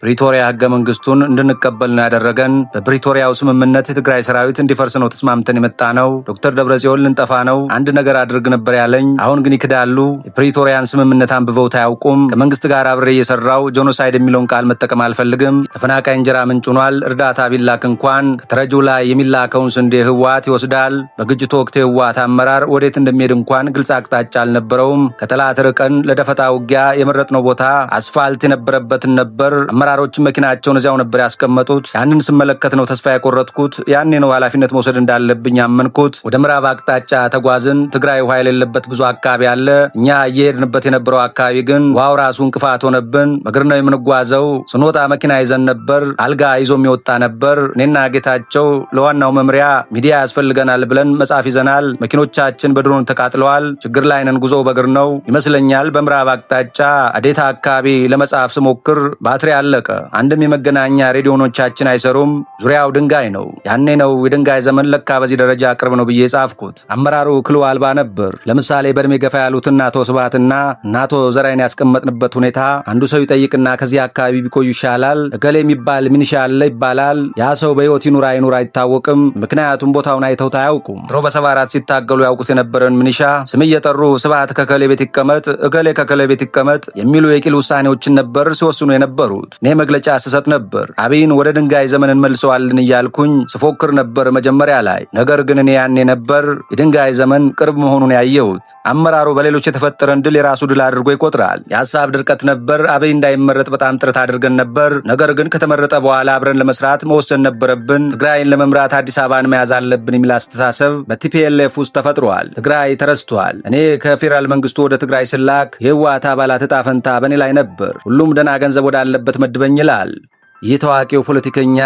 ፕሪቶሪያ ህገ መንግስቱን እንድንቀበል ነው ያደረገን። በፕሪቶሪያው ስምምነት የትግራይ ሰራዊት እንዲፈርስ ነው ተስማምተን የመጣ ነው። ዶክተር ደብረጽዮን ልንጠፋ ነው አንድ ነገር አድርግ ነበር ያለኝ። አሁን ግን ይክዳሉ። የፕሪቶሪያን ስምምነት አንብበውት አያውቁም። ከመንግስት ጋር አብሬ እየሰራው ጄኖሳይድ የሚለውን ቃል መጠቀም አልፈልግም። ተፈናቃይ እንጀራ ምንጭ ሆኗል። እርዳታ ቢላክ እንኳን ከተረጁ ላይ የሚላከውን ስንዴ ህወሓት ይወስዳል። በግጭቱ ወቅት የህወሓት አመራር ወዴት እንደሚሄድ እንኳን ግልጽ አቅጣጫ አልነበረውም። ከጠላት ርቀን ለደፈጣ ውጊያ የመረጥነው ቦታ አስፋልት የነበረበትን ነበር። አመራሮችን መኪናቸውን እዚያው ነበር ያስቀመጡት። ያንን ስመለከት ነው ተስፋ የቆረጥኩት። ያኔ ነው ኃላፊነት መውሰድ እንዳለብኝ ያመንኩት። ወደ ምዕራብ አቅጣጫ ተጓዝን። ትግራይ ውሃ የሌለበት ብዙ አካባቢ አለ። እኛ እየሄድንበት የነበረው አካባቢ ግን ውሃው ራሱ እንቅፋት ሆነብን። በእግር ነው የምንጓዘው። ስንወጣ መኪና ይዘን ነበር። አልጋ ይዞ የሚወጣ ነበር። እኔና ጌታቸው ለዋናው መምሪያ ሚዲያ ያስፈልገናል ብለን መጽሐፍ ይዘናል። መኪኖቻችን በድሮን ተቃጥለዋል። ችግር ላይ ነን። ጉዞው በእግር ነው ይመስለኛል። በምዕራብ አቅጣጫ አዴታ አካባቢ ለመጽሐፍ ስሞክር ባትሪ አለቀ። አንድም የመገናኛ ሬዲዮኖቻችን አይሰሩም። ዙሪያው ድንጋይ ነው። ያኔ ነው የድንጋይ ዘመን ለካ በዚህ ደረጃ ቅርብ ነው ብዬ ጻፍኩት። አመራሩ ክሉ አልባ ነበር። ለምሳሌ በእድሜ ገፋ ያሉትና አቶ ስብሃትና አቶ ዘራይን ያስቀመጥንበት ሁኔታ አንዱ ሰው ይጠይቅና ከዚህ አካባቢ ቢቆዩ ይሻላል፣ እገሌ የሚባል ሚኒሻ አለ ይባላል። ያ ሰው በሕይወት ይኑር አይኑር አይታወቅም። ምክንያቱም ቦታውን አይተውት አያውቁም። ድሮ በ74 ሲታገሉ ያውቁት የነበረን ሚኒሻ ስም እየጠሩ ስብሃት ከከሌ ቤት ይቀመጥ፣ እገሌ ከከሌ ቤት ይቀመጥ የሚሉ የቂል ውሳኔዎችን ነበር ሲወስኑ የነበሩት። እኔ መግለጫ ስሰጥ ነበር። አብይን ወደ ድንጋይ ዘመን እንመልሰዋለን እያልኩኝ ስፎክር ነበር መጀመሪያ ላይ። ነገር ግን እኔ ያኔ ነበር የድንጋይ ዘመን ቅርብ መሆኑን ያየሁት። አመራሩ በሌሎች የተፈጠረን ድል የራሱ ድል አድርጎ ይቆጥራል። የሀሳብ ድርቀት ነበር። አብይ እንዳይመረጥ በጣም ጥረት አድርገን ነበር። ነገር ግን ከተመረጠ በኋላ አብረን ለመስራት መወሰን ነበረብን። ትግራይን ለመምራት አዲስ አበባን መያዝ አለብን የሚል አስተሳሰብ በቲፒኤልኤፍ ውስጥ ተፈጥሯል። ትግራይ ተረስቷል። እኔ ከፌዴራል መንግስቱ ወደ ትግራይ ስላክ የህወሓት አባላት ዕጣ ፈንታ በእኔ ላይ ነበር። ሁሉም ደህና ገንዘብ ወዳለበት መድበኝ ይላል። ይህ ታዋቂው ፖለቲከኛ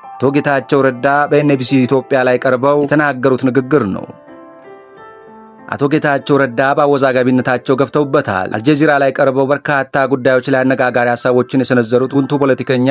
አቶ ጌታቸው ረዳ በኤንቢሲ ኢትዮጵያ ላይ ቀርበው የተናገሩት ንግግር ነው። አቶ ጌታቸው ረዳ በአወዛጋቢነታቸው ገፍተውበታል። አልጀዚራ ላይ ቀርበው በርካታ ጉዳዮች ላይ አነጋጋሪ ሀሳቦችን የሰነዘሩት ጉንቱ ፖለቲከኛ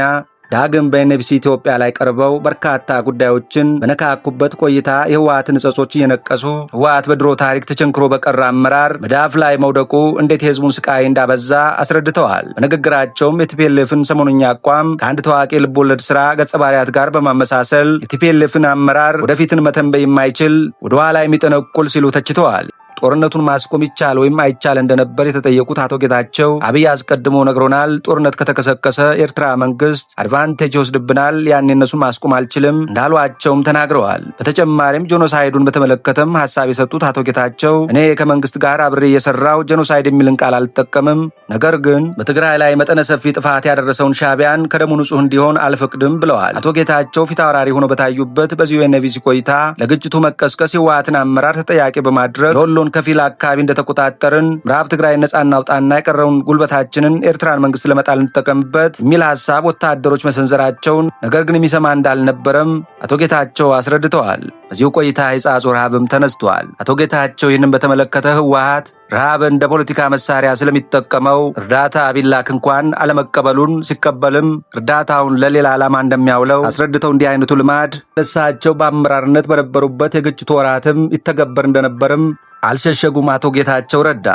ዳግም በኤንቢሲ ኢትዮጵያ ላይ ቀርበው በርካታ ጉዳዮችን በነካኩበት ቆይታ የህወሓትን ንጸጾች እየነቀሱ ህወሓት በድሮ ታሪክ ተቸንክሮ በቀረ አመራር መዳፍ ላይ መውደቁ እንዴት የህዝቡን ስቃይ እንዳበዛ አስረድተዋል። በንግግራቸውም የቲፒኤልኤፍን ሰሞኑኛ አቋም ከአንድ ታዋቂ ልቦለድ ስራ ገጸ ባህሪያት ጋር በማመሳሰል የቲፒኤልኤፍን አመራር ወደፊትን መተንበይ የማይችል ወደኋላ የሚጠነቁል ሲሉ ተችተዋል። ጦርነቱን ማስቆም ይቻል ወይም አይቻል እንደነበር የተጠየቁት አቶ ጌታቸው አብይ አስቀድሞ ነግሮናል። ጦርነት ከተከሰከሰ ኤርትራ መንግስት አድቫንቴጅ ይወስድብናል፣ ያን እነሱን ማስቆም አልችልም እንዳሏቸውም ተናግረዋል። በተጨማሪም ጄኖሳይዱን በተመለከተም ሀሳብ የሰጡት አቶ ጌታቸው እኔ ከመንግስት ጋር አብሬ እየሰራው ጄኖሳይድ የሚልን ቃል አልጠቀምም፣ ነገር ግን በትግራይ ላይ መጠነ ሰፊ ጥፋት ያደረሰውን ሻዕቢያን ከደሙ ንጹህ እንዲሆን አልፈቅድም ብለዋል። አቶ ጌታቸው ፊት አውራሪ ሆነው በታዩበት በዚሁ የኤንቢሲ ቆይታ ለግጭቱ መቀስቀስ የህወሓትን አመራር ተጠያቂ በማድረግ ሎሎን ከፊል አካባቢ እንደተቆጣጠርን ምዕራብ ትግራይ ነጻ እናውጣና የቀረውን ጉልበታችንን ኤርትራን መንግስት ለመጣል እንጠቀምበት የሚል ሐሳብ ወታደሮች መሰንዘራቸውን ነገር ግን የሚሰማ እንዳልነበረም አቶ ጌታቸው አስረድተዋል። በዚሁ ቆይታ የጻጾ ረሃብም ተነስቷል። አቶ ጌታቸው ይህንን በተመለከተ ህወሓት ረሃብ እንደ ፖለቲካ መሳሪያ ስለሚጠቀመው እርዳታ ቢላክ እንኳን አለመቀበሉን ሲቀበልም እርዳታውን ለሌላ ዓላማ እንደሚያውለው አስረድተው እንዲህ አይነቱ ልማድ እሳቸው በአመራርነት በነበሩበት የግጭቱ ወራትም ይተገበር እንደነበርም አልሸሸጉም። አቶ ጌታቸው ረዳ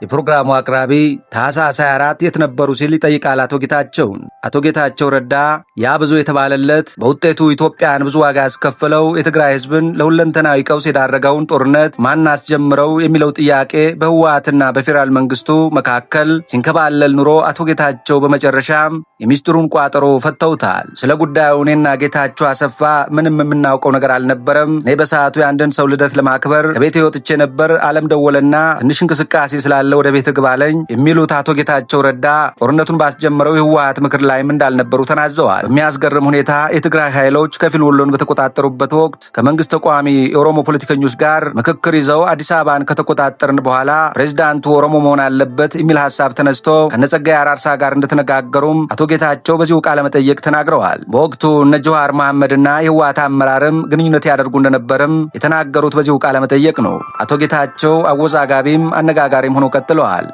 የፕሮግራሙ አቅራቢ ታህሳስ 24 የት ነበሩ ሲል ይጠይቃል አቶ ጌታቸውን። አቶ ጌታቸው ረዳ ያ ብዙ የተባለለት በውጤቱ ኢትዮጵያን ብዙ ዋጋ ያስከፈለው የትግራይ ህዝብን ለሁለንተናዊ ቀውስ የዳረገውን ጦርነት ማን አስጀምረው የሚለው ጥያቄ በህወሓትና በፌዴራል መንግስቱ መካከል ሲንከባለል ኑሮ አቶ ጌታቸው በመጨረሻም የሚስጥሩን ቋጠሮ ፈተውታል። ስለ ጉዳዩ እኔና ጌታቸው አሰፋ ምንም የምናውቀው ነገር አልነበረም። እኔ በሰዓቱ የአንድን ሰው ልደት ለማክበር ከቤቴ ወጥቼ ነበር። አለም ደወለና ትንሽ እንቅስቃሴ ስላለ ወደ ቤት ግባለኝ የሚሉት አቶ ጌታቸው ረዳ ጦርነቱን ባስጀመረው የህወሓት ምክር ላይም እንዳልነበሩ ተናዘዋል። በሚያስገርም ሁኔታ የትግራይ ኃይሎች ከፊል ወሎን በተቆጣጠሩበት ወቅት ከመንግስት ተቋሚ የኦሮሞ ፖለቲከኞች ጋር ምክክር ይዘው አዲስ አበባን ከተቆጣጠርን በኋላ ፕሬዝዳንቱ ኦሮሞ መሆን አለበት የሚል ሐሳብ ተነስቶ ከነጸጋዬ አራርሳ ጋር እንደተነጋገሩም አቶ ጌታቸው በዚሁ ቃለ መጠይቅ ተናግረዋል። በወቅቱ እነ ጀዋር መሐመድና የህወሓት አመራርም ግንኙነት ያደርጉ እንደነበርም የተናገሩት በዚሁ ቃለ መጠይቅ ነው። አቶ ጌታቸው አወዛጋቢም አነጋጋሪም ሆኖ ቀጥለዋል።